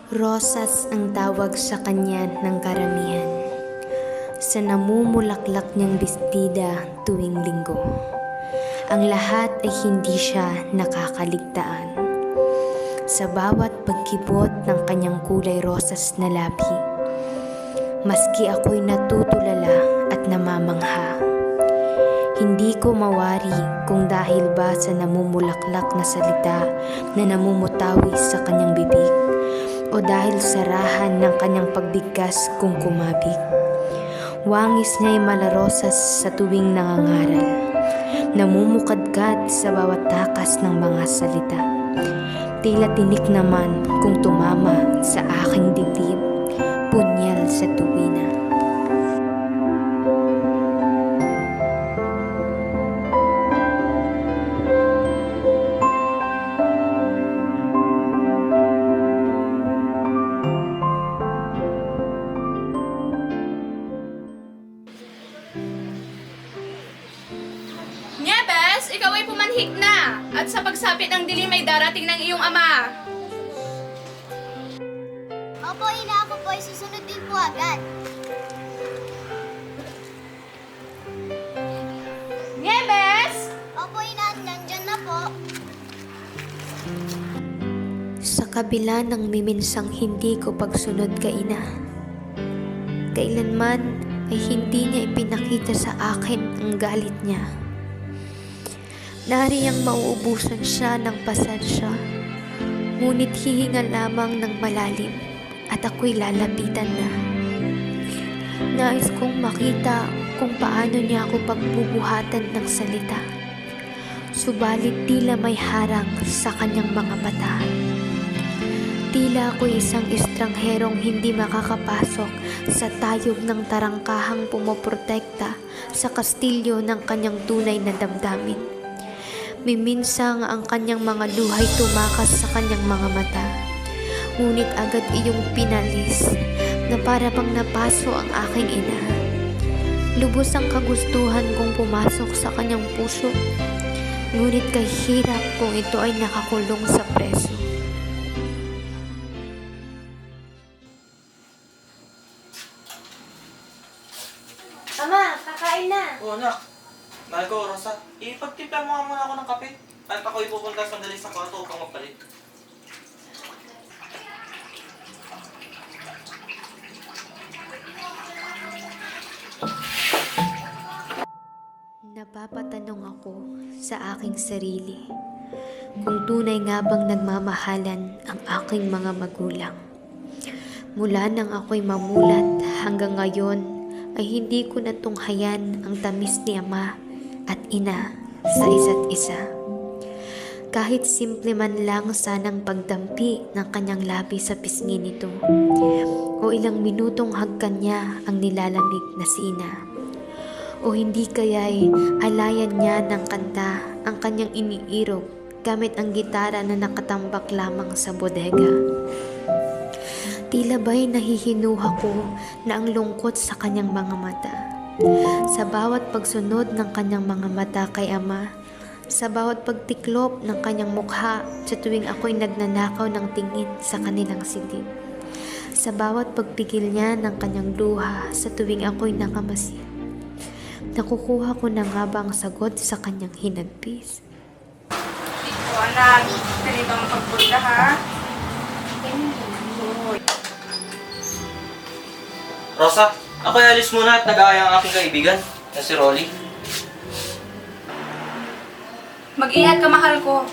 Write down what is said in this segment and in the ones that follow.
Rosas ang tawag sa kanya ng karamihan, sa namumulaklak niyang bestida tuwing linggo. Ang lahat ay hindi siya nakakaligtaan. Sa bawat pagkibot ng kanyang kulay rosas na labi, maski ako'y natutulala at namamangha. Hindi ko mawari kung dahil ba sa namumulaklak na salita na namumutawi sa kanyang bibig, o dahil sa rahan ng kanyang pagbigkas kung kumabig. Wangis niya'y malarosas sa tuwing nangangaral, namumukadkad sa bawat takas ng mga salita. Tila tinik naman kung tumama sa aking dibdib, punyal sa tuwina. Nyebes, ikaw ay pumanhik na, at sa pagsapit ng dilim ay darating ng iyong ama. Opo, ina, ako po ay susunod din po agad. Nyebes! Opo, ina, nandyan na po. Sa kabila ng miminsang hindi ko pagsunod kay ina, kailanman ay hindi niya ipinakita sa akin ang galit niya. Nariyang mauubusan siya ng pasensya, ngunit hihinga lamang ng malalim at ako'y lalapitan na. Nais kong makita kung paano niya ako pagbubuhatan ng salita, subalit tila may harang sa kanyang mga mata. Tila ako'y isang estrangherong hindi makakapasok sa tayog ng tarangkahang pumoprotekta sa kastilyo ng kanyang tunay na damdamin. Miminsang ang kanyang mga luhay tumakas sa kanyang mga mata, ngunit agad iyong pinalis na para bang napaso ang aking ina. Lubos ang kagustuhan kong pumasok sa kanyang puso, ngunit kahirap kung ito ay nakakulong sa preso. Ama, kakain na. Oo, anak. Mahal ko, Rosa. Ipagtimpla mo nga muna ako ng kape. At ako'y pupunta sandali sa kwarto upang magpalit. Napapatanong ako sa aking sarili kung tunay nga bang nagmamahalan ang aking mga magulang. Mula nang ako'y mamulat hanggang ngayon ay hindi ko natunghayan ang tamis ni ama at ina sa isa't isa. Kahit simple man lang sanang pagdampi ng kanyang labi sa pisngi nito, o ilang minutong hagkan niya ang nilalamig na sina, o hindi kaya'y alayan niya ng kanta ang kanyang iniirog gamit ang gitara na nakatambak lamang sa bodega. Tila ba'y nahihinuha ko na ang lungkot sa kanyang mga mata. Sa bawat pagsunod ng kanyang mga mata kay ama, sa bawat pagtiklop ng kanyang mukha sa tuwing ako'y nagnanakaw ng tingin sa kanilang silid, sa bawat pagpigil niya ng kanyang luha sa tuwing ako'y nakamasid, nakukuha ko na nga ba ang sagot sa kanyang hinagpis? Ito, anak, ganito ang pagpunta, ha? Rosa, ako'y alis muna at nag-aaya ang aking kaibigan, na si Rolly. Mag-ingat ka, mahal ko.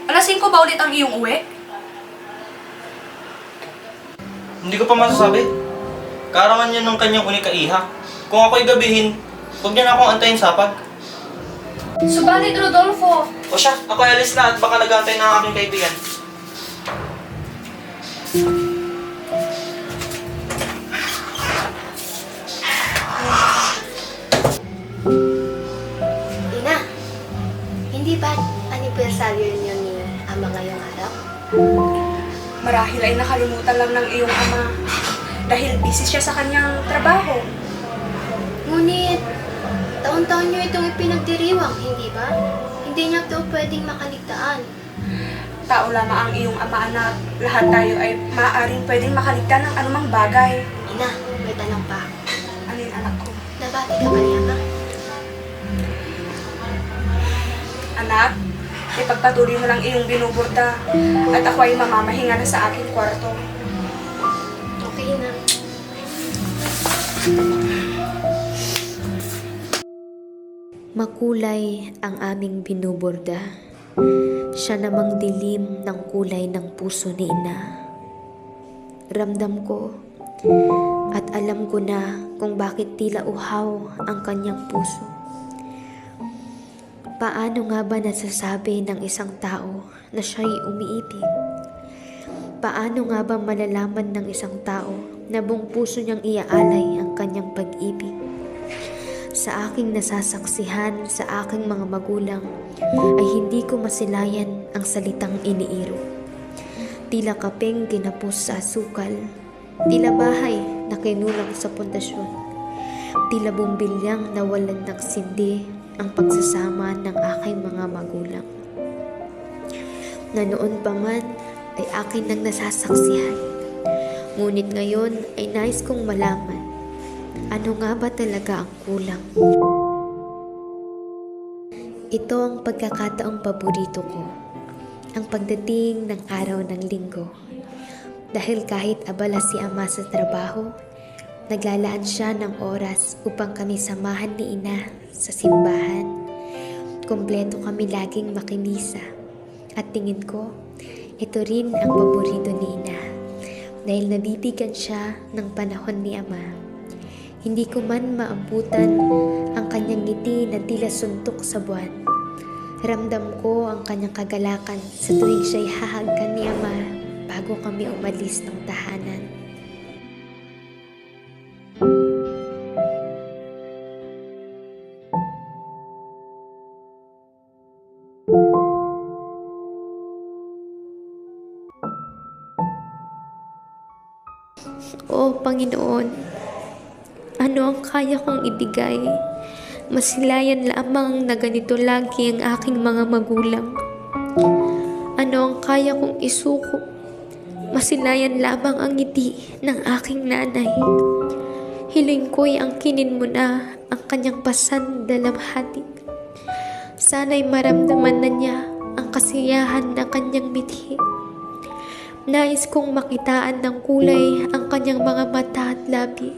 Alas 5 ba ulit ang iyong uwi? Hindi ko pa masasabi. Karangan niya ng kanyang unikaiha. Kung ako'y gabihin, huwag niya na akong antayin sa pag. Subalit, Rodolfo, O siya, ako'y alis na at baka nag-aantay na ang aking kaibigan. Ina, hindi ba anibersaryo niyo ni ama ngayong araw? marahil ay nakalimutan lang ng iyong ama dahil busy siya sa kanyang trabaho. Ngunit, taon-taon niyo itong ipinagdiriwang, hindi ba? Hindi niya ito pwedeng makaligtaan. tao lamang ang iyong ama, anak. Lahat tayo ay maaaring pwedeng makaligtan ng anumang bagay. Ina, may tanong pa. Ano yun, anak ko? Nabati ka ba ni Ama? Anak, ipagpatuloy mo lang iyong binuburda at ako ay mamamahinga na sa aking kwarto. Okay na. Makulay ang aming binuborda. Siya namang dilim ng kulay ng puso ni ina. Ramdam ko at alam ko na kung bakit tila uhaw ang kanyang puso. Paano nga ba nasasabi ng isang tao na siya'y umiibig? Paano nga ba malalaman ng isang tao na buong puso niyang iaalay ang kanyang pag-ibig? Sa aking nasasaksihan sa aking mga magulang ay hindi ko masilayan ang salitang iniiro. Tila kapeng ginapos sa asukal, tila bahay na kinulang sa pundasyon, tila bumbilyang nawalan ng sindi ang pagsasama ng aking mga magulang. Na noon pa man ay akin nang nasasaksihan, ngunit ngayon ay nais kong malaman, ano nga ba talaga ang kulang? Ito ang pagkakataong paborito ko, ang pagdating ng araw ng linggo. Dahil kahit abala si ama sa trabaho, naglalaan siya ng oras upang kami samahan ni ina sa simbahan. Kompleto kami laging makimisa. At tingin ko, ito rin ang paborito ni ina. Dahil nabibigyan siya ng panahon ni ama. Hindi ko man maamputan ang kanyang ngiti na tila suntok sa buwan. Ramdam ko ang kanyang kagalakan sa tuwing siya'y hahagkan ni ama bago kami umalis ng tahanan. O Panginoon, ano ang kaya kong ibigay? Masilayan lamang na ganito lagi ang aking mga magulang. Ano ang kaya kong isuko? Masilayan lamang ang ngiti ng aking nanay. Hiling ko'y angkinin mo na ang kanyang pasandalamhati. Sana'y maramdaman na niya ang kasiyahan ng kanyang mithi. Nais kong makitaan ng kulay ang kanyang mga mata at labi.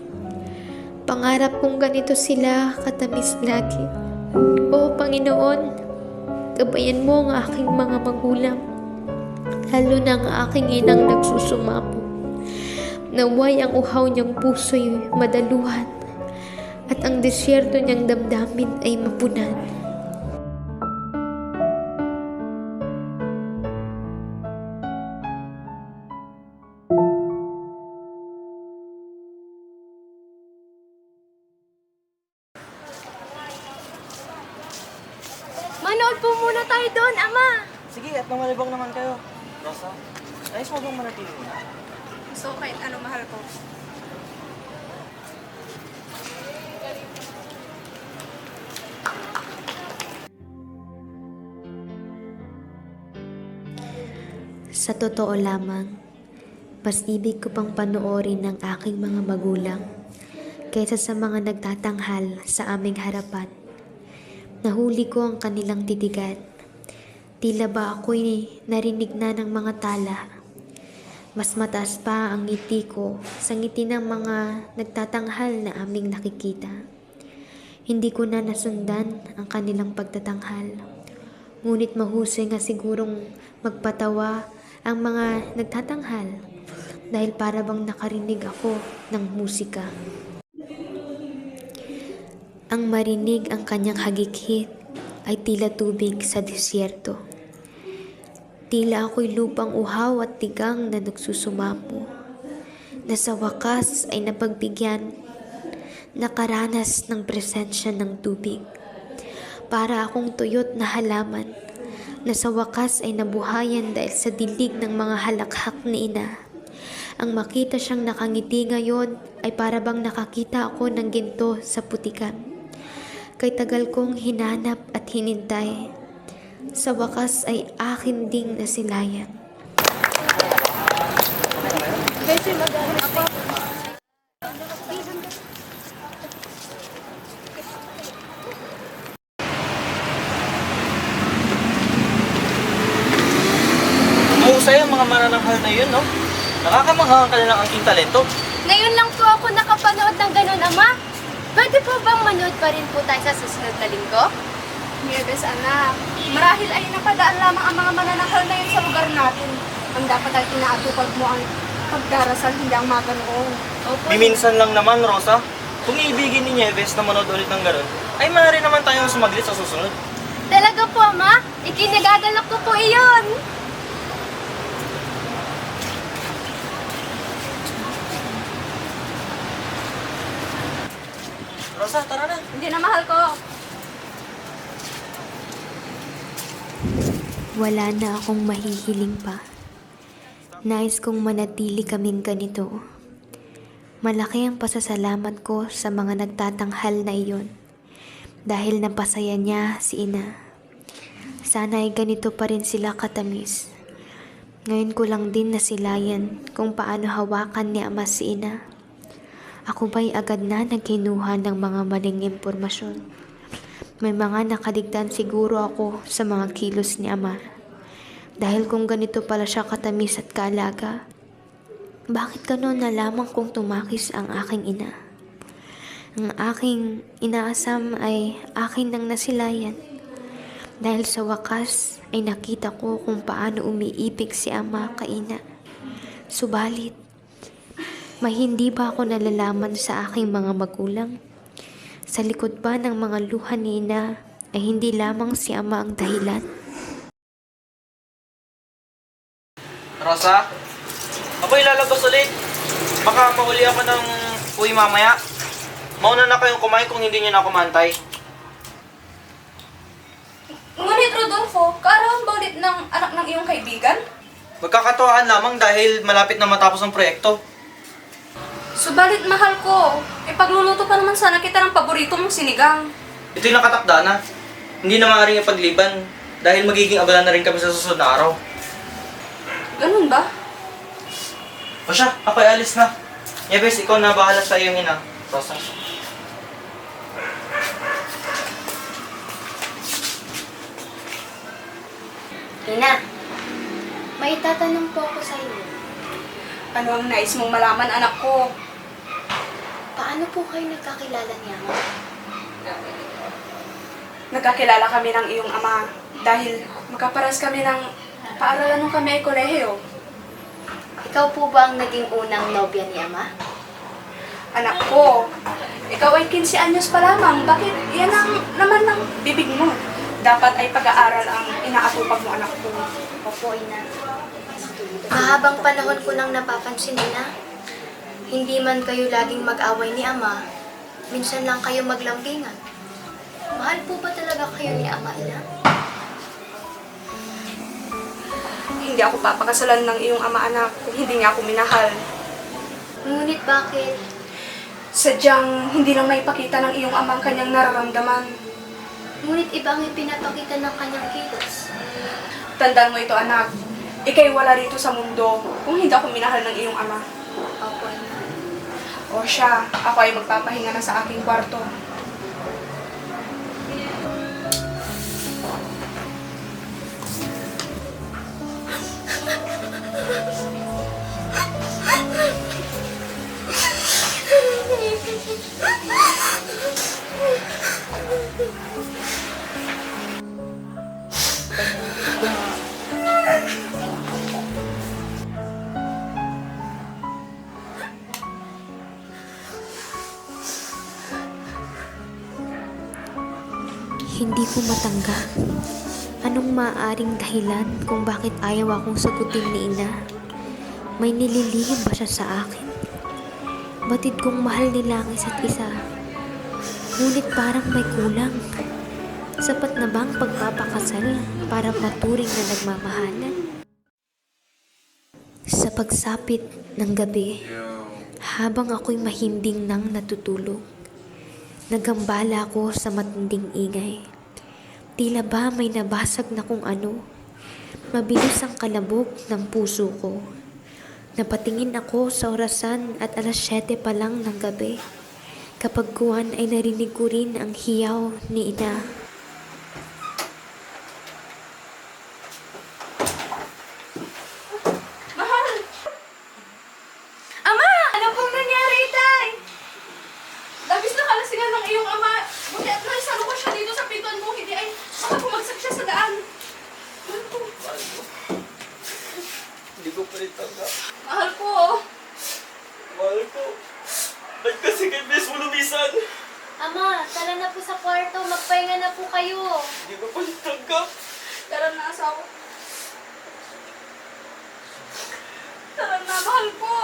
Pangarap kong ganito sila katamis lagi. O Panginoon, gabayan mo ang aking mga magulang, lalo na ang aking inang nagsusumapo. Naway ang uhaw niyang puso'y madaluhan at ang disyerto niyang damdamin ay mapunan. Manood po muna tayo doon, Ama! Sige, at namalibang naman kayo. Rosa, nais mo bang manatili na? So, kahit ano, mahal ko. Sa totoo lamang, mas ibig ko pang panoorin ng aking mga magulang kaysa sa mga nagtatanghal sa aming harapan. Nahuli ko ang kanilang titigan. Tila ba ako'y narinig na ng mga tala. Mas mataas pa ang ngiti ko sa ngiti ng mga nagtatanghal na aming nakikita. Hindi ko na nasundan ang kanilang pagtatanghal. Ngunit mahusay nga sigurong magpatawa ang mga nagtatanghal dahil para bang nakarinig ako ng musika. Ang marinig ang kanyang hagik-hit ay tila tubig sa disyerto. Tila ako'y lupang uhaw at tigang na nagsusumapo, na sa wakas ay napagbigyan, nakaranas ng presensya ng tubig. Para akong tuyot na halaman, na sa wakas ay nabuhayan dahil sa dilig ng mga halakhak ni ina. Ang makita siyang nakangiti ngayon ay para bang nakakita ako ng ginto sa putikan. Kay tagal kong hinanap at hinintay, sa wakas ay akin ding nasilayan. Mahusay ang mga manananghal na yun, no? Nakakamangha ka na ng aking talento. Ngayon lang po ako nakapanood ng ganun, Ama. Pwede po bang manood pa rin po tayo sa susunod na linggo? Nieves, anak, marahil ay napadaan lamang ang mga mananakal na yun sa lugar natin. Ang dapat ay inaatupag mo ang pagdarasal, hindi ang maganoon. Opo. Biminsan lang naman, Rosa. Kung iibigin ni Nieves na manood ulit ng ganun, ay maaari naman tayong sumaglit sa susunod. Talaga po, Ama. Ikinagagalak ko po iyon. Rosa, tara na. Hindi na, mahal ko. Wala na akong mahihiling pa. Nais kong manatili kaming ganito. Malaki ang pasasalamat ko sa mga nagtatanghal na iyon dahil napasaya niya si ina. Sana ay ganito pa rin sila katamis. Ngayon ko lang din nasilayan kung paano hawakan ni ama si ina. Ako ba'y agad na nagkinuha ng mga maling impormasyon? May mga nakaligtan siguro ako sa mga kilos ni ama. Dahil kung ganito pala siya katamis at kaalaga, bakit gano'n na lamang kung tumakis ang aking ina? Ang aking inaasam ay akin nang nasilayan. Dahil sa wakas ay nakita ko kung paano umiibig si ama kay ina. Subalit, may hindi ba ako nalalaman sa aking mga magulang? Sa likod ba ng mga luha ni ina ay hindi lamang si ama ang dahilan? Rosa, ako'y lalabas ulit. Baka mahuli ako ng uwi mamaya. Mauna na kayong kumain kung hindi nyo na kumantay. Ngunit, Rodolfo, kaarawan ba ulit ng anak ng iyong kaibigan? Magkakatuwaan lamang dahil malapit na matapos ang proyekto. Subalit, mahal ko, ipagluluto pa naman sana kita ng paborito mong sinigang. Ito'y nakatakda na. Hindi na maaaring ipagliban dahil magiging abala na rin kami sa susunod na araw. Ganun ba? O siya, ako'y alis na. Nieves, ikaw na bahala sa iyong ina. Rosa. Ina, may tatanong po ako sa inyo. Ano ang nais mong malaman, anak ko? Paano po kayo nagkakilala ni Ama? Nagkakilala kami ng iyong ama dahil magkaparas kami ng paaralan nung kami ay kolehiyo. Ikaw po ba ang naging unang nobya ni Ama? Anak ko, ikaw ay 15 anyos pa lamang. Bakit yan ang naman ng bibig mo? Dapat ay pag-aaral ang inaatupag mo, anak ko. Opo, Ina. Mahabang panahon ko nang napapansin, Ina. Hindi man kayo laging mag-away ni Ama, minsan lang kayo maglambingan. Mahal po ba talaga kayo ni Ama, Ina? Hindi ako papakasalan ng iyong ama, anak, kung hindi niya ako minahal. Ngunit bakit? Sadyang hindi lang naipakita ng iyong ama ang kanyang nararamdaman. Ngunit iba ang ipinapakita ng kanyang kilos. Tandaan mo ito, anak. Ika'y wala rito sa mundo kung hindi ako minahal ng iyong ama. Opo, Ina. O siya, ako ay magpapahinga na sa aking kwarto. Hindi ko matanggap. Anong maaaring dahilan kung bakit ayaw akong sagutin ni ina? May nililihim ba siya sa akin? Batid kong mahal nila ang isa't isa. Ngunit parang may kulang. Sapat na ba ang pagpapakasal para maturing na nagmamahalan? Sa pagsapit ng gabi, habang ako'y mahimbing nang natutulog, nagambala ako sa matinding ingay. Tila ba may nabasag na kung ano. Mabilis ang kalabog ng puso ko. Napatingin ako sa orasan at 7:00 pa lang ng gabi. Kapagkuhan ay narinig ko rin ang hiyaw ni ina. Mahal! Ama! Ano pong nangyari, Tay? Labis na kalasingan ng iyong ama. Buti at naisalo ko siya dito sa pintuan mo. Hindi ay baka bumagsak siya sa daan. Hindi ko pa rin tanggap. Mahal ko. Mahal ko. Ba't kasi kay Bes mo lumisan? Ama, tara na po sa kwarto. Magpahinga na po kayo. Hindi ko pa rin tanggap. Tara na, asawa. Tara na, mahal ko.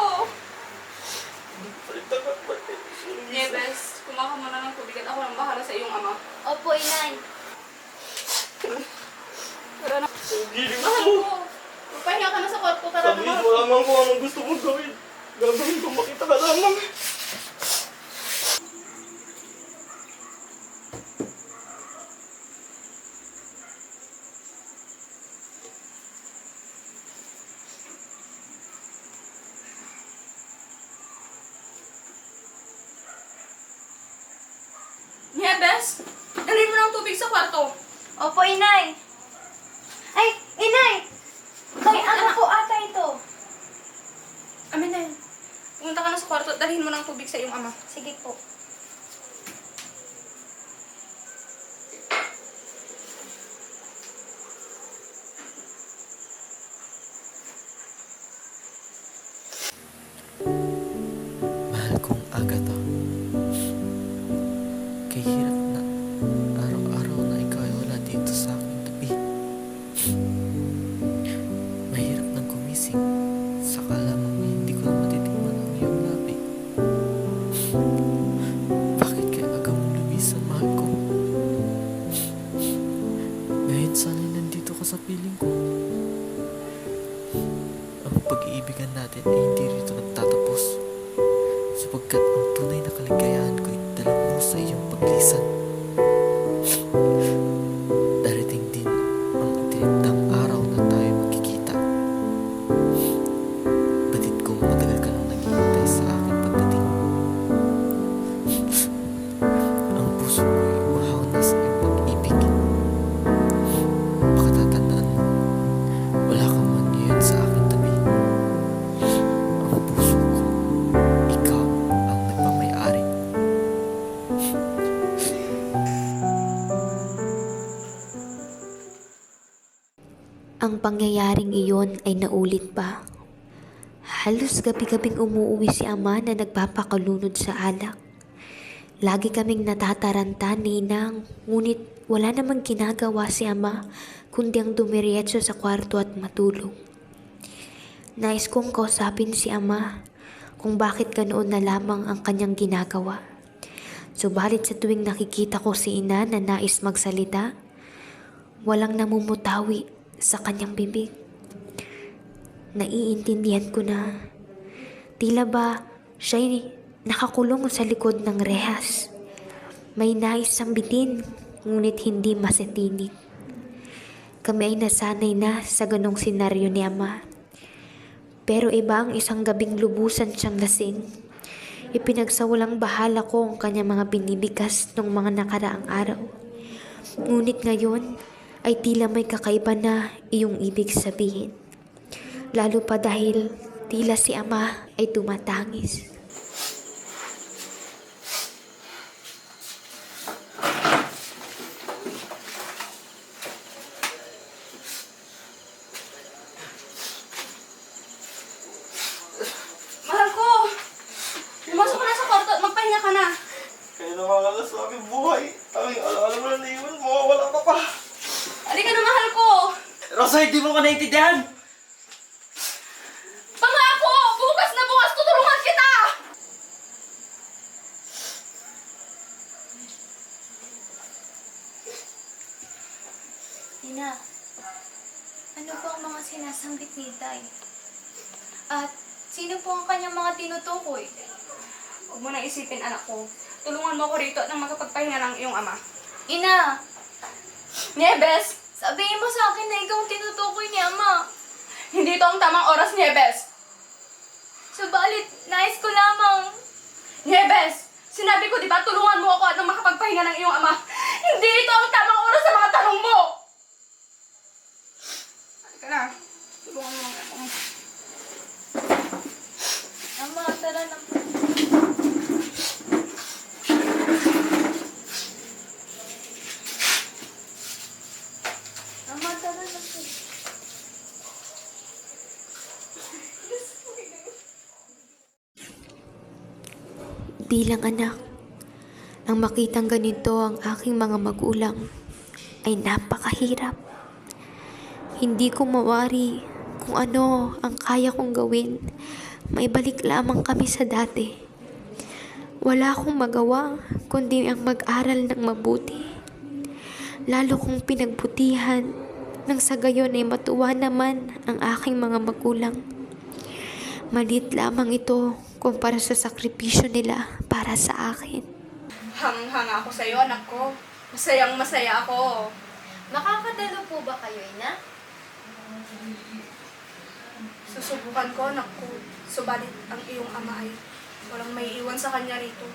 Hindi ko pa rin tanggap. Ba't kay Bes mo lumisan? Nieves, kumaka mo na ng tubig at ako nang bahala sa iyong ama. Opo, inay. Tara na. Ang giling Mahal ko. ko. Magpahinga ka na sa kwarto. Tara na, Sabihin mahal mo ko. lamang kung anong gusto mong gawin. Gagawin ko makita ka lamang. Nieves, dalhin mo ng tubig sa kwarto. Opo, inay. Ay, inay! Kay ano po ata ito? Amin na yun. Pumunta ka na sa kwarto at dalhin mo ng tubig sa iyong ama. Sige po. Mahal kong Agatha. Kay hirap na araw-araw na ikaw ay wala dito sa aking tabi. Mahirap nang gumising sa kalamang na hindi ko na matitikman ang iyong labi. Bakit kaya aga mong lumisan, mahal ko? Ngayon sana'y nandito ka sa piling ko. Ang pag-iibigan natin ay hindi rito nagtatapos, sapagkat ang tunay na kaligayahan ko ay dala mo sa iyong paglisan. Darating din ang itinitang araw na tayo magkikita. Batid kong matagal ka nang naghihintay sa aking pagdating. Ang puso ko ay umahaw na sa iyong pag-ibig. Makatatandaan mo, wala ka man ngayon sa aking tabi. Ang puso ko, ikaw ang nagmamayari. Ang pangyayaring iyon ay naulit pa. Halos gabi-gabing umuuwi si ama na nagpapakalunod sa alak. Lagi kaming natataranta ni Inang, ngunit wala namang ginagawa si ama kundi ang dumiretso sa kwarto at matulog. Nais kong kausapin si ama kung bakit ganoon na lamang ang kanyang ginagawa. Subalit sa tuwing nakikita ko si ina na nais magsalita, walang namumutawi sa kanyang bibig. Naiintindihan ko na tila ba siya'y nakakulong sa likod ng rehas. May nais sambitin, ngunit hindi masetinig. Kami ay nasanay na sa ganong senaryo ni ama. Pero iba ang isang gabing lubusan siyang lasing. Ipinagsawalang bahala ko ang kanyang mga binibigas nung mga nakaraang araw. Ngunit ngayon ay tila may kakaiba na iyong ibig sabihin. Lalo pa dahil tila si ama ay tumatangis. Mahal ko! Pumasok ka na sa kwarto at magpahinga ka na. Kaya nakakalas sa aking buhay. Tanging alaala mo na naiwan mo. Wala ka pa. Halika na, mahal ko! Rosa, hindi mo ka naintindihan. Pangako! Bukas na bukas tutulungan kita! Ina, ano po ang mga sinasambit ni Tay? At sino po ang kanyang mga tinutukoy? Huwag mo na isipin, anak ko. Tulungan mo ako rito nang makapagpahinga ng iyong ama. Ina, Nieves, Sabihin mo sa akin na ikaw ang tinutukoy ni Ama. hindi ito ang tamang oras, Nieves. Subalit, nais ko lamang. Nieves, sinabi ko, di ba, tulungan mo ako at nang makapagpahinga ng iyong ama. Hindi ito ang tamang oras sa mga tanong mo! Halika na. Tulungan mo ako. Ama, tara na po. Ama, tara na po. Bilang anak, ang makitang ganito ang aking mga magulang ay napakahirap. Hindi ko mawari kung ano ang kaya kong gawin. Maibalik lamang kami sa dati. Wala akong magawa kundi ang mag-aral ng mabuti. Lalo kong pinagbutihan nang sa gayon ay matuwa naman ang aking mga magulang. Maliit lamang ito kumpara sa sakripisyo nila para sa akin. Hanghang ako sa'yo, anak ko. Masayang masaya ako. Makakadalo po ba kayo, Ina? Susubukan ko, anak ko. Subalit ang iyong ama ay walang may iwan sa kanya rito.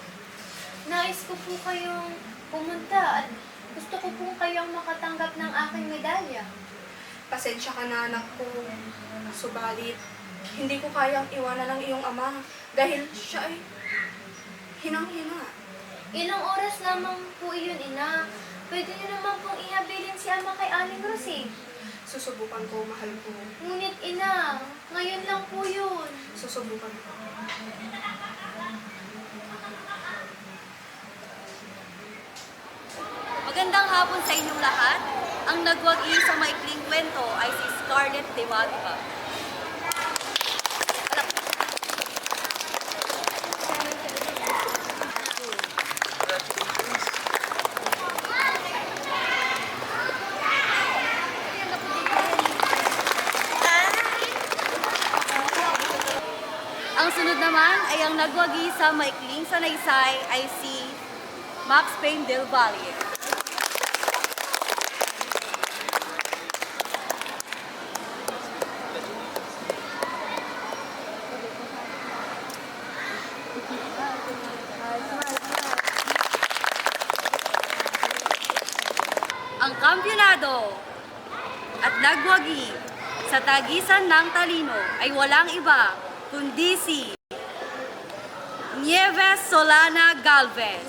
Nais ko po kayong pumunta at gusto ko po kayong makatanggap ng aking medalya. Pasensya ka na, anak ko. Subalit, hindi ko kayang iwanan ng iyong ama dahil siya ay hinang-hina. Ilang oras lamang po iyon, Ina. Pwede niyo naman pong ihabilin si Ama kay Aling Rosy. Susubukan ko, mahal ko. Ngunit, Ina, ngayon lang po yun. Susubukan ko. Magandang hapon sa inyong lahat. Ang nagwagi sa maikling kwento ay si Scarlett de Magba. Ang sunod naman ay ang nagwagi sa maikling sanaysay ay si Max Payne del Valle. Ang kampyonado at nagwagi sa tagisan ng talino ay walang iba kundi si Nieves Solana Galvez.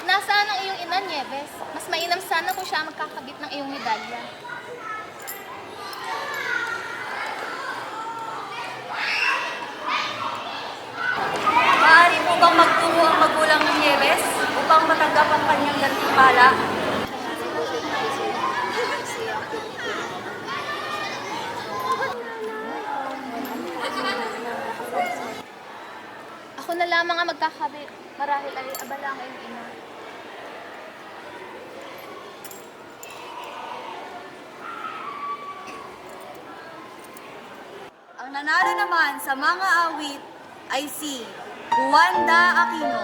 Nasaan ang iyong ina, Nieves? Mas mainam sana kung siya magkakabit ng iyong medalya. Maaari mo bang magtungo ang magulang ng Nieves upang matanggap ang kanyang gantimpala? Ako na lamang ang magkakabit. Marahil ay abala ang iyong ina. Ang nanalo naman sa mga awit ay si Juanda Aquino.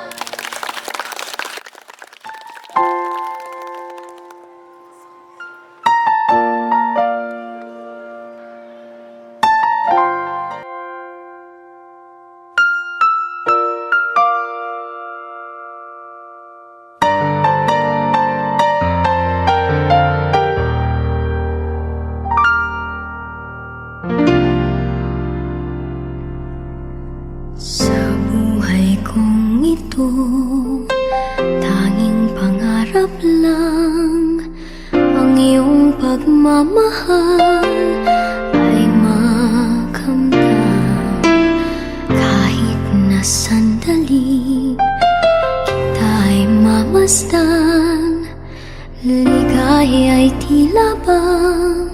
Sa buhay kong ito, tanging pangarap lang ang iyong pagmamahal ay makamtan. Kahit na sandali kita'y mamasdan, ligay ay tila bang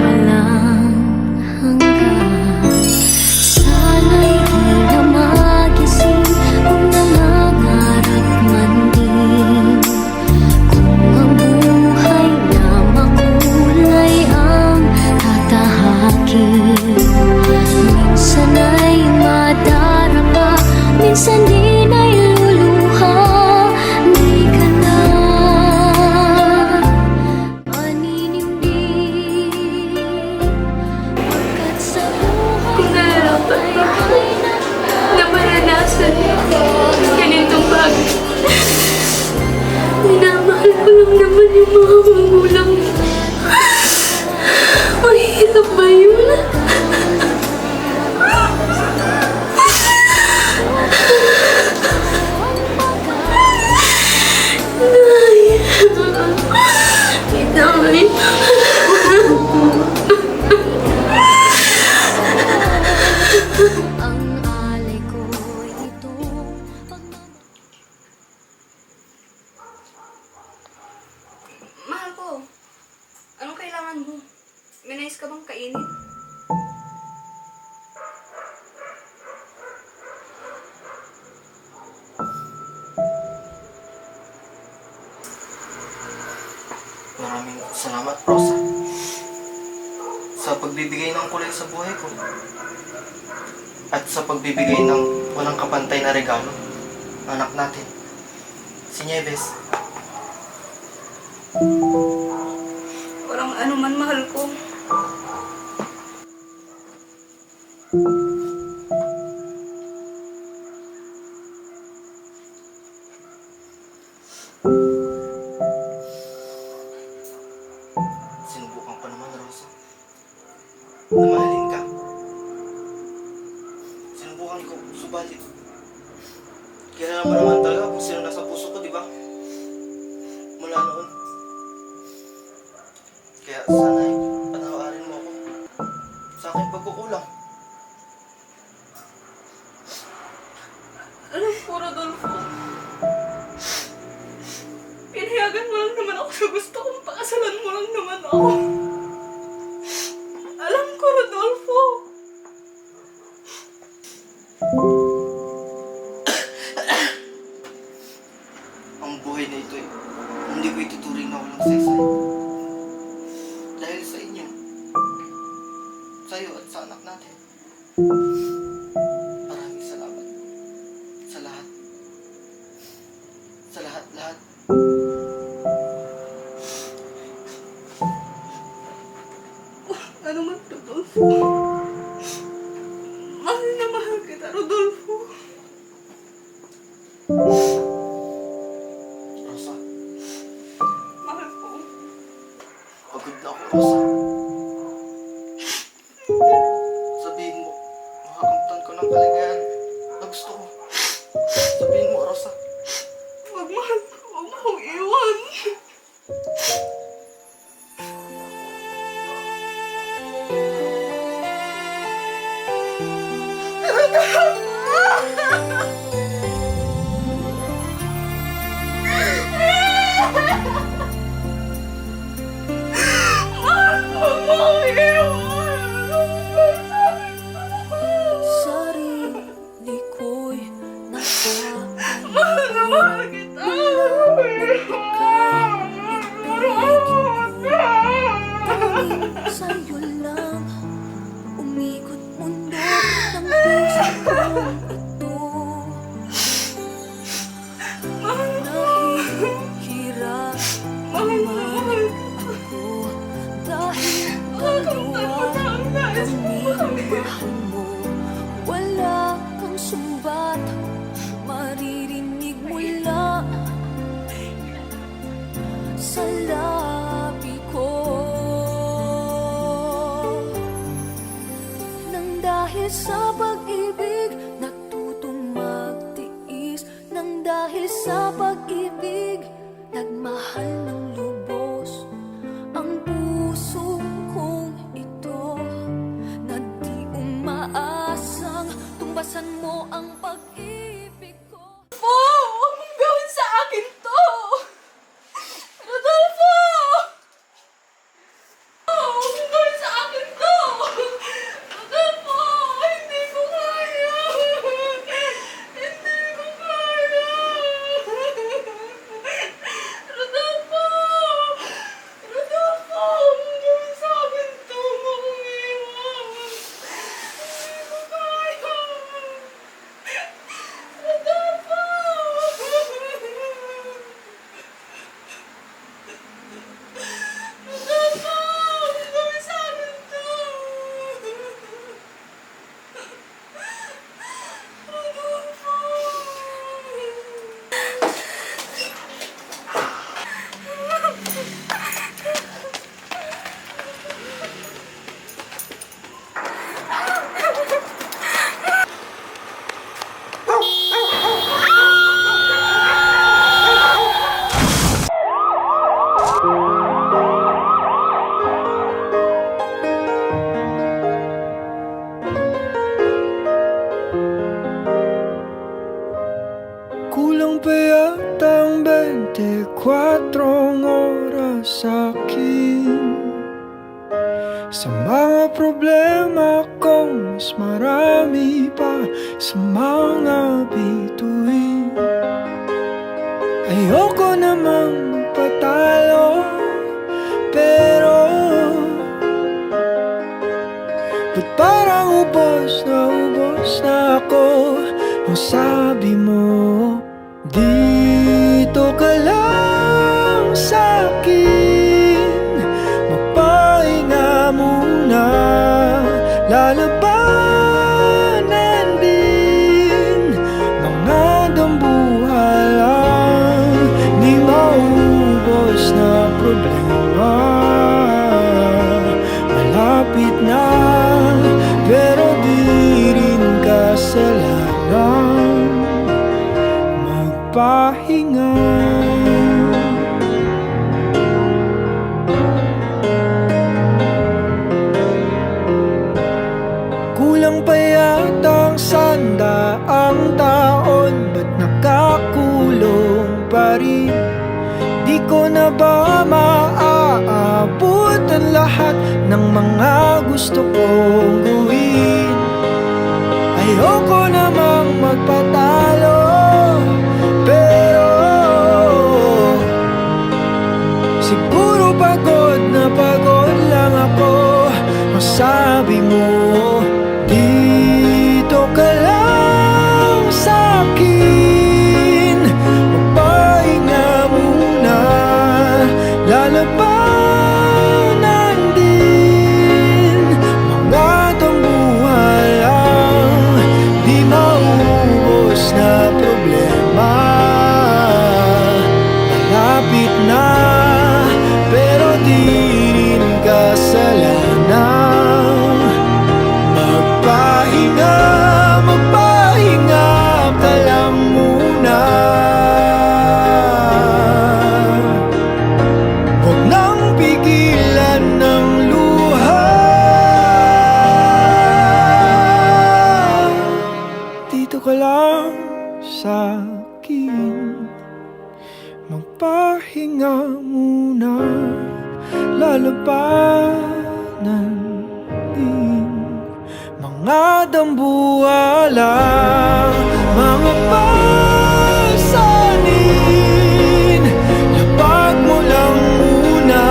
walang hanggan. Sana'y di na magising kung nangangarap man din, kung ang buhay na minsan din ay luluha. Di ka na aninindig, pagkat sa buhay Kung nararapat ba ako na maranasan ganitong bagay. Minamahal ko lang naman yung mga magulang mo. Mahirap ba yun? Nay. ang alay ko ito. Mahal ko, anong kailangan mo? May nais ka bang kainin? Maraming salamat, Rosa. Sa pagbibigay ng kulay sa buhay ko. At sa pagbibigay ng walang kapantay na regalo. Anak natin. Si Nieves. Walang anuman, mahal ko. Sinubukan ko naman, Rosa. Na mahalin ka. Sinubukan ko, subalit. Kaya mo naman talaga kung sino nasa puso ko, di ba? Mula noon. Kaya sana ay patawarin mo ako sa aking pagkukulang. Alam ko, Rodolfo. Pinayagan mo lang naman ako sa gusto kong pakasalan mo lang naman ako. Alam ko, Rodolfo. Ang buhay na ito hindi ko ituturing na walang saysay. Dahil sa inyo, sa'yo at sa anak natin. Maraming salamat sa lahat. Sa lahat-lahat. Ano man, Rodolfo? Mahal na mahal kita, Rodolfo. Rosa, Mahal ko. pagod na ako, Rosa. Sabihin mo, makakamtan ko ng kaligayahan na gusto ko. Sabihin mo, Rosa. Huwag, mahal ko. Huwag mo akong iwan. Sarili ko'y napapalit. Mahal na mahal kita. Sa'yo lang umikot mundo ng puso kong ito. Nahihirap naman ako dahil dalawa kami mahal mo. Wala kang sumbat, maririnig mula sa labi ko. Nang dahil sa pag-ibig, natutong magtiis. Nang dahil sa pag-ibig, nagmahal ng lubos ang puso kong ito, na di umaasang tumbasan mo ang pag-ibig ko. Huwag mong gawin sa akin to! Rodolfo! Huwag mong gawin sa akin to! Rodolfo! Hindi ko kaya! Hindi ko kaya! Rodolfo! Rodolfo! Huwag mong gawin sa akin to! Huwag mo akong iwan! Hindi ko kaya! Kulang pa yatang 24 oras sa'kin. Sa mga problema ko, mas marami pa sa mga bituin. Ayoko namang magpatalo, pero ba't parang ubos na ako? Ang sabi mo, dito ka lang sa'kin, magpahinga muna, lalabanan din mga dambuhalang di maubos na problema. Malapit na, pero di rin kasalanan magpahinga. Kulang pa yatang 100 taon, ba't nakakulong pa rin? Di ko na ba maaabot ang lahat ng mga gusto kong gawin? Ayoko namang magpatalo, pero siguro pagod lang ako. Masabi mo, dito ka lang sa'kin, magpahinga muna, lalabanan din mga tambuhalang di maubos na problema. Malapit na, pero di rin kasalanan magpahinga, magpahinga ka lang muna. Huwag nang pigilan ng luha. Dito ka lang sa'kin, magpahinga muna, lalabanan din mga dambuhala, mga pasanin. Lapag mo lang muna,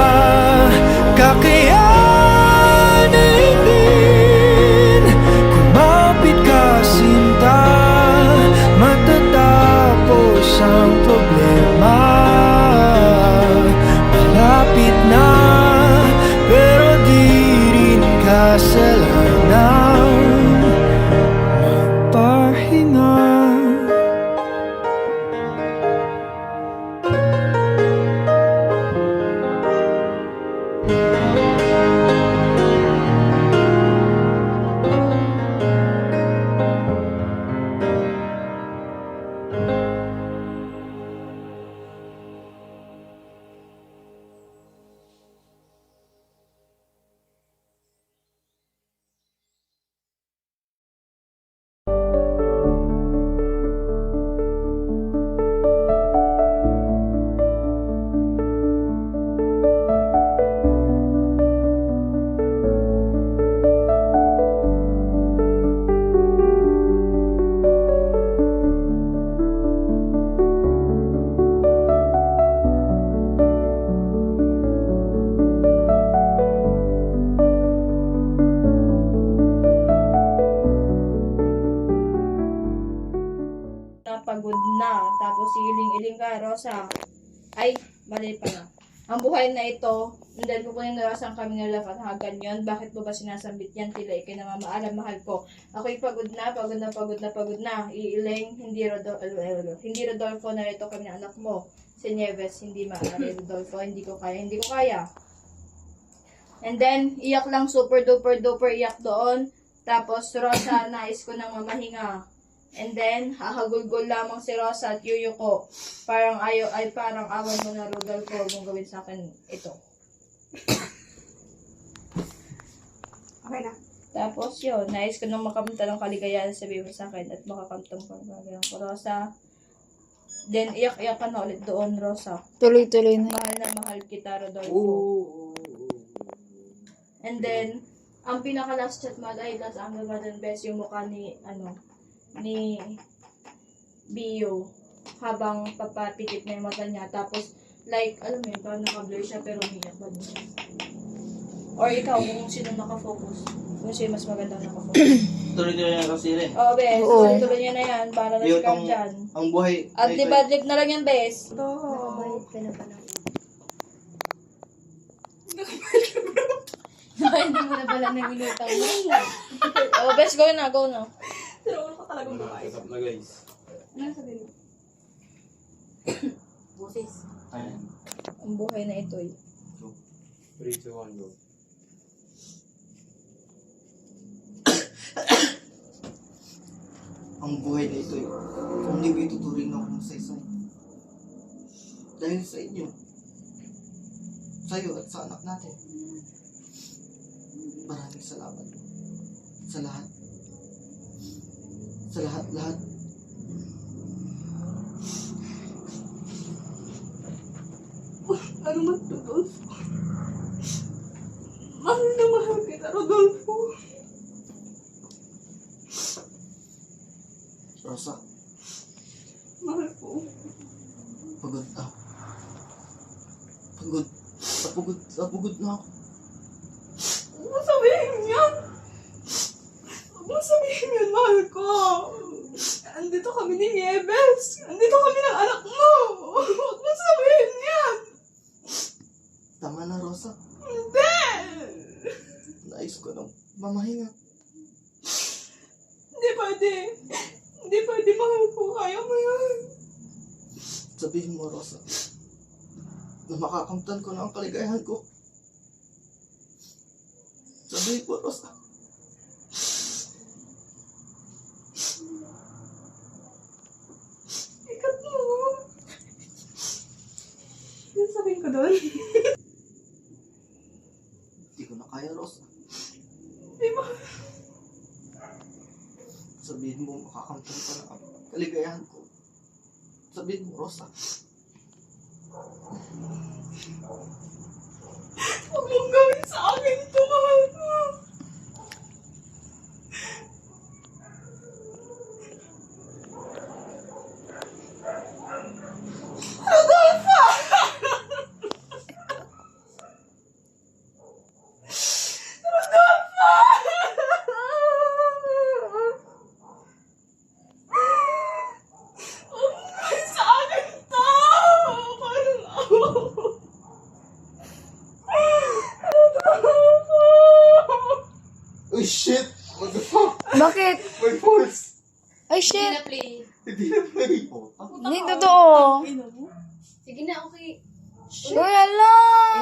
kakayanin din. Kumapit ka sinta, matatapos ang problema. Malapit na, pero di rin kasalanan magpahinga. Napagod na, tapos iling-iling ka, Rosa. Ay, mali pala. Ang buhay na ito, hindi ko kunin na Rosa ang kami nalapathagan yon. Bakit mo ba sinasambit yan? Tila ikay na mamaalam, mahal ko. Ako'y pagod na. Iiling, hindi Rodolfo na ito kami na anak mo. Si Nieves, hindi maaari, Rodolfo. Hindi ko kaya. And then, iyak lang, super duper iyak doon. Tapos, Rosa, nais ko nang mamahinga. And then, hahagulgol lamang si Rosa at yuyuko. Parang awan mo na, Rodolfo, huwag mong gawin sa akin ito. Okay na. Tapos yun, nais ko nang makamta ng kaligayahan, sabihin mo sa akin at makakamtang pagkagalang ko, Rosa. Then, iyak-iyak ka na ulit doon, Rosa. Tuloy-tuloy na. Mahal na mahal kita, Rodolfo. And then, ang pinaka-last chat mo ay last ang Gavadan Best, yung mukha ni, ni Bio, habang papapikit na yung mata niya. Tapos, like, alam mo yun, parang naka-blur siya, pero umiyak pa din siya. Or ikaw, kung sino nakafocus. Kung sino mas magandang nakafocus. Tuloy-tuloy na kasi rin. Oo, Bes. Oo. Tuloy niya na yan, para na Yung ikaw dyan. ang buhay At na ito libadlip na lang yan, Bes. Nakabayad ka na ba ng... Hindi mo na pala nang inutang mo. Oh, Bes, go na, go na. Ayan. Ang buhay na ito eh. 3, 2, 1, go. Ang buhay na ito kung hindi ko ituturing na ako ng saysay. Dahil sa inyo, sa'yo at sa anak natin. Maraming salamat sa lahat. Sa lahat-lahat. Ano man, Rodolfo? Mahal na mahal kita, Rodolfo. Rosa, Mahal po. pagod na. Napagod na ako. Huwag mo sabihin yan. Huwag mo sabihin yan, mahal ko. Andito kami ni Nieves. Andito kami ng anak mo. Huwag mo sabihin yan. Tama na, Rosa. Hindi. Nais ko nang mamahinga. Hindi pwede. Hindi pwede, mahal ko. Kaya mo yan. Sabihin mo, Rosa, na makakamtan ko na ang kaligayahan ko. Sabihin mo, Rosa. Ikat mo. Yan sabihin ko doon. Hindi ko na kaya, Rosa. Di ba? Sabihin mo, makakamtan ko na ang kaligayahan ko. Sabihin mo, Rosa. Huwag mong gawin sa akin ito, mahal ko. Sa akin to! Parang ako. Oh shit! What the fuck? Bakit? My voice! Ay, shit! Hindi na play po. Hindi totoo. Sige na, okay. Uy, ala!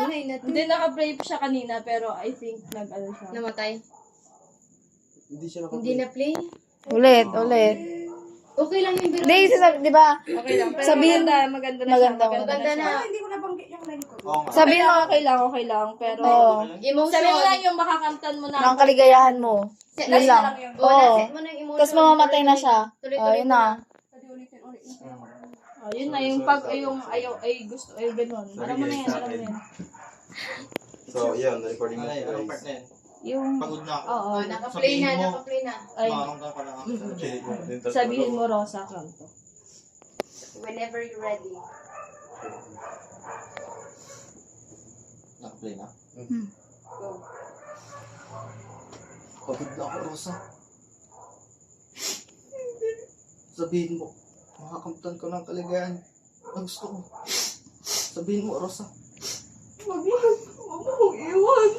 Inay na Hindi, naka-play siya kanina, pero I think nag-ano siya. Namatay. Hindi siya Hindi na play. Ulit. Okay lang yung biro. Hindi, di ba? Okay lang. Pero Sabihin- maganda na siya. maganda na siya. Hindi ko nabanggit yung line ko. Oo nga. Sabihin mo, Okay lang. Pero, Oo. Emotion. sabi mo lang yung makakamtan mo na. ng kaligayahan mo. Yun lang. Oo. Set mo ng emotion. Tapos mamamatay na siya. Tuloy-tuloy Yun na. Oh, yun na, yung pag, yung ayaw, ay gusto, ay ganun. Alam mo na yan. So, yun, recording na Anong part guys. na yan? Yung, Pagod na ako. oo. Naka-play na. Ay, Makakamtan ko na ako. sabihin mo, Rosa, kanto. Whenever you're ready. Naka-play na? Go. Pagod na ako, Rosa. Sabihin mo, makakamtan ko ng kaligayahan na gusto ko. Sabihin mo, Rosa. Huwag mo akong iwan.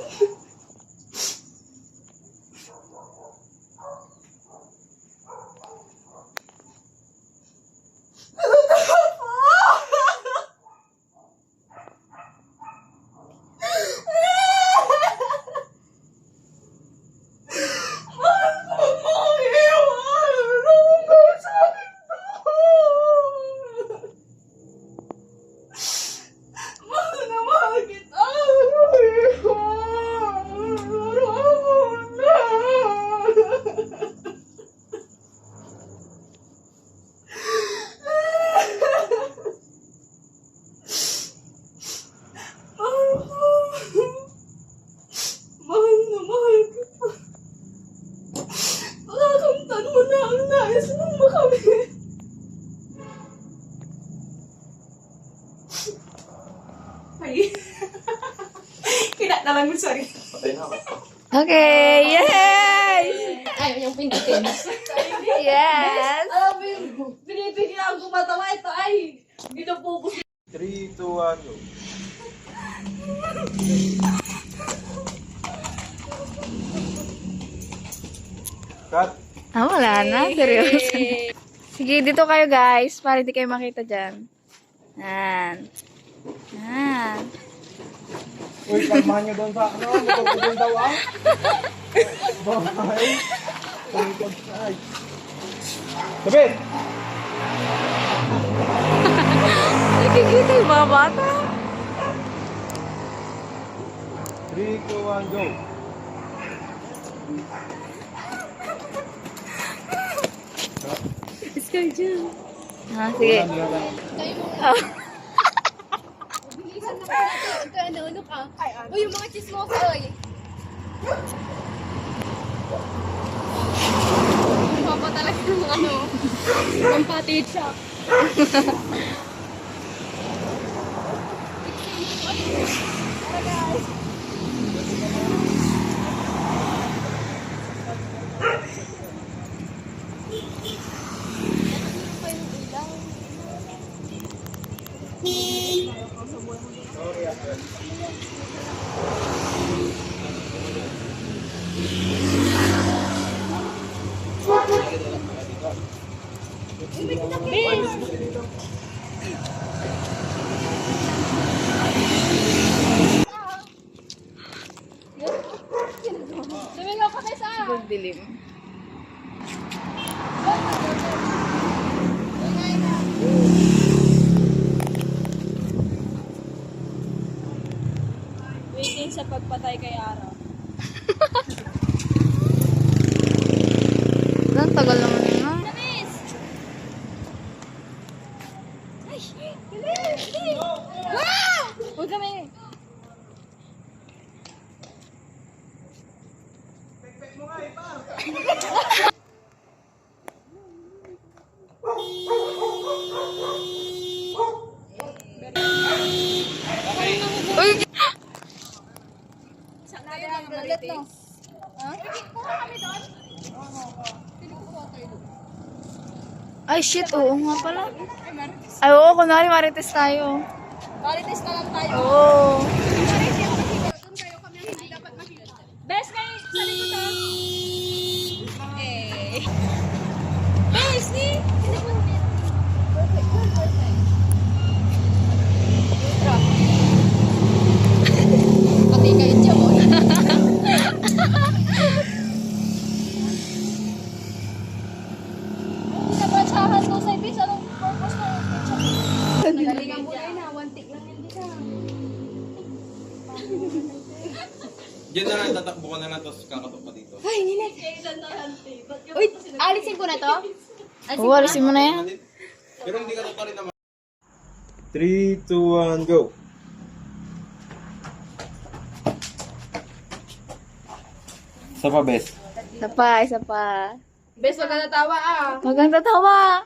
Mahal na mahal kita. na lang yung sarili. Patay na ako. Okay, yay! Ay, yung pindutin. Yes! Alam mo yung pinipigyan ako matawa ito ay binupukus. 3, 2, 1, go. Cut. Ah, wala na. Seryoso. Sige, dito kayo guys. Para di kayo makita dyan. Yan. Yan. Uy, kalmahan nyo doon sa ano. Magpapagod daw ah. Bye. Ay. Sabit! Nakikita yung mga bata. 3, 2, 1, go. Ah, sige. Bilisan na pala ito. Ano ka? O yung mga chismosa, oy. Papa talaga ng ano. Ang patid siya. Tumingaw ka kayo sa Dilim. Waiting sa pagpatay kay Ara. Ang tagal naman yun, ha? Huwag kami. Uy! Ay, shit. Oo nga pala. Ay, oo. Kunwari, marites tayo. Marites na lang tayo. Oo. Best kayo sa likod ha. Eh. Best ni. Pati kayo dyan mo. Hindi na basahan to sa ibig. Anong purpose na yung picture? Nagalingan mo na wantik lang hindi ka. Diyan na lang, tatakbo ka na lang, tapos kakatok ka dito. Kailan na hanti. Uy, alisin ko na to? Oo, alisin mo na yan. Pero hindi ka pa rin naman. 3, 2, 1, go. Isa pa, best. Isa pa, isa pa. Best wag ka natawa ah. Huwag kang tatawa.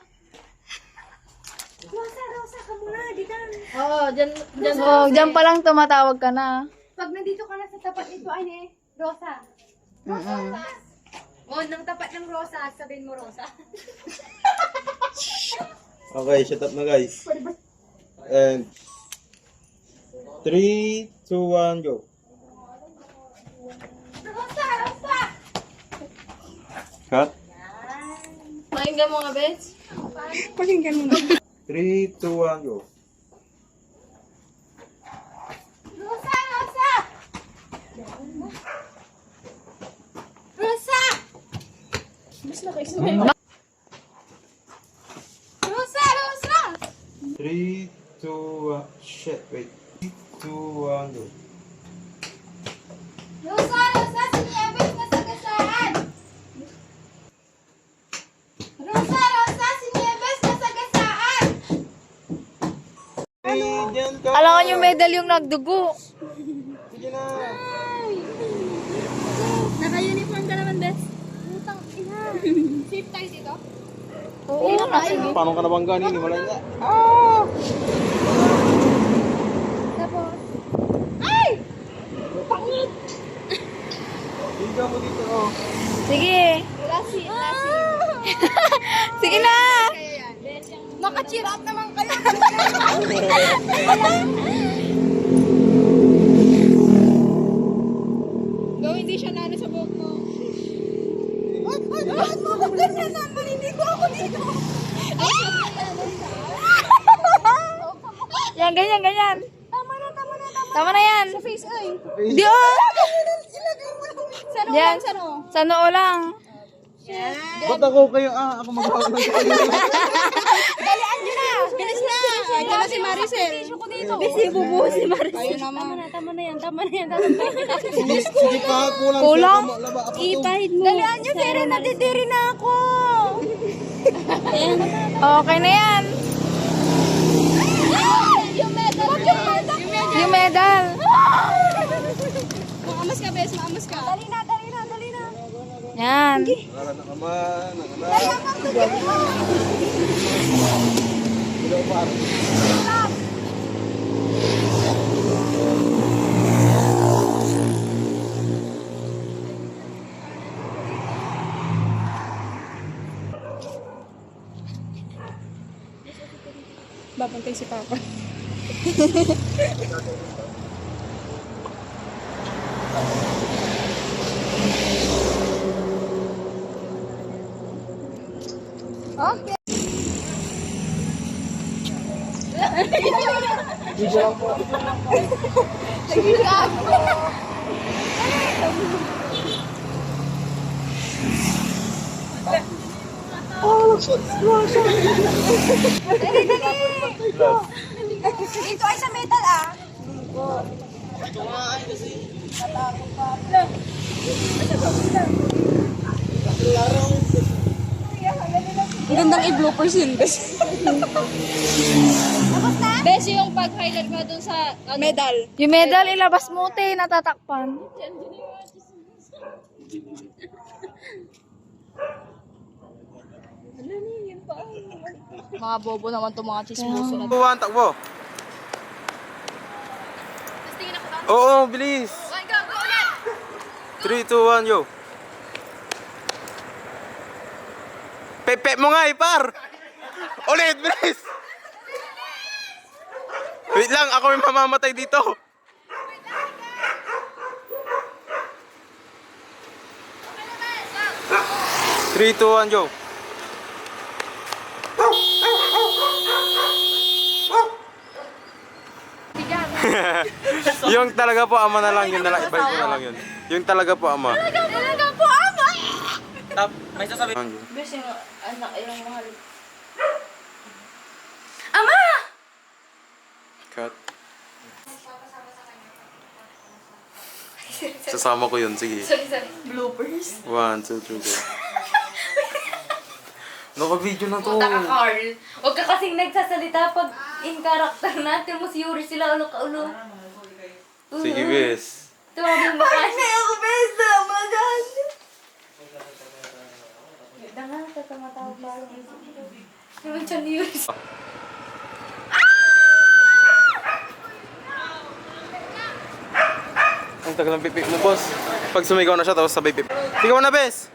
Oo, dyan. So, dyan pa lang tumatawag ka na. Pag nandito ka na sa tapat nito, ay Rosa. Mm-mm. O, nang tapat ng Rosa, sabihin mo Rosa. Okay, shut up na guys. And 3, 2, 1, go. Cut. Pakinggan mo nga, Bes. 3, 2, 1, go. Rosa! Rosa! Rosa! Bes na kayo sumay. Rosa! Rosa! 3, 2, 1, shit, wait. 3, 2, 1, go. Rosa! Rosa! Si Nieves nasa gasaan! Rosa! Rosa! Si Nieves nasa gasaan! Hey, dyan ka. Alangan yung medal yung nagdugo. Sige na. Naka-uniform ka naman, Bes. Putang ina! Safe tayo dito? Oo, sige. Paano ka nabangga nini? Malay na. Tapos... Ay! Bigyan mo dito, oh. Sige. Sige na. Maka-cheer up naman kayo. Gawin hindi siya nalo sa buhok mo. Bakit mo ako ganyan naman? Hindi ko ako dito. Yan, ganyan, ganyan. Tama na. Tama na yan. Sa face, ay. Di, oh. Sa noo Yan. lang, sa noo. Sa noo lang. Ba't ako kayo? Ako magpapagod kayo. Dalian nyo na. Bilis na. Ito na si Maricel. Busy, bubuhos si Maris. Ayun naman. Tama na yan. Sige pa, kulang. Kulang? Laba ako to. Ipahid mo. Dalian nyo, Sere. Nadidiri na ako. Okay na yan. Yung medal. Yung medal. Maamas ka, bes. Maamas ka. Dali na. Yan. Wala na naman. Nanganak. Babantay si Papa. Dito ay sa metal, ah. Ang gandang i-bloopers yun, bes. Bes, yung pag-highlight mo dun sa Medal. Yung medal, ilabas mo, te. Natatakpan. Mga bobo naman itong mga chismoso na. Buwan, takbo. Oo, bilis. 3, 2, 1, yo. Pepe mo nga, par. Ulit, bilis. Wait lang, ako may mamamatay dito. Three, two, one, go. Yung talaga po ama na lang, yun na lang, ibalik ko na lang yun. Yung talaga po ama. Talaga po, ama. Tap, may sasabihin. Bes, yung anak, yung mahal. Ama! Cut. Sasama ko yun, sige. Bloopers. 1, 2, 3, go. Naka-video na to. Puta ka, Carl. Huwag ka kasing nagsasalita pag in character natin mo si Yuri sila ulo ka ulo. Sige, bes. Tumagin mo ka. Ako, best naman. Ganda nga, tatamatawa pa. Naman siya ni Yuri. Ang tagal ng pipip mo, boss. Pag sumigaw na siya, tapos sabay pipip. Sigaw na, bes!